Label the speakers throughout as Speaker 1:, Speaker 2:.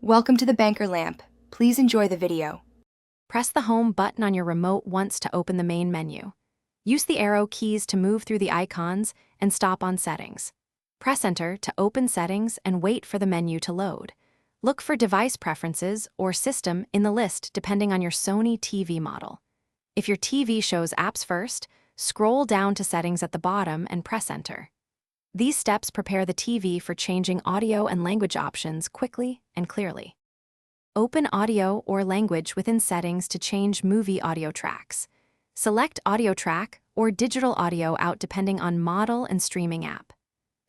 Speaker 1: Welcome to the Banker Lamp. Please enjoy the video.
Speaker 2: Press the Home button on your remote once to open the main menu. Use the arrow keys to move through the icons and stop on Settings. Press Enter to open Settings and wait for the menu to load. Look for Device Preferences or System in the list depending on your Sony TV model. If your TV shows apps first, scroll down to Settings at the bottom and press Enter. These steps prepare the TV for changing audio and language options quickly and clearly. Open Audio or Language within Settings to change movie audio tracks. Select Audio Track or Digital Audio out depending on model and streaming app.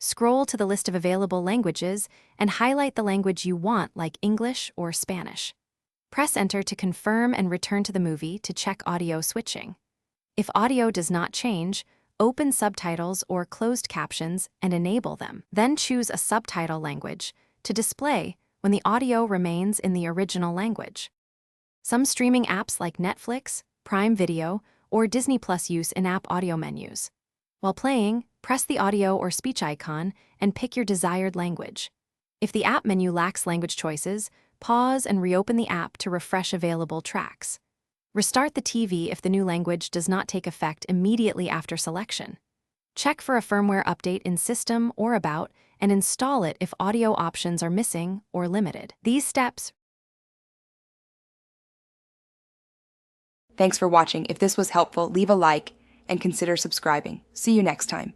Speaker 2: Scroll to the list of available languages and highlight the language you want, like English or Spanish. Press Enter to confirm and return to the movie to check audio switching. If audio does not change, open subtitles or closed captions and enable them. Then choose a subtitle language to display when the audio remains in the original language. Some streaming apps like Netflix, Prime Video, or Disney Plus use in-app audio menus. While playing, press the audio or speech icon and pick your desired language. If the app menu lacks language choices, pause and reopen the app to refresh available tracks. Restart the TV if the new language does not take effect immediately after selection. Check for a firmware update in System or About and install it if audio options are missing or limited. These steps.
Speaker 1: Thanks for watching. If this was helpful, leave a like and consider subscribing. See you next time.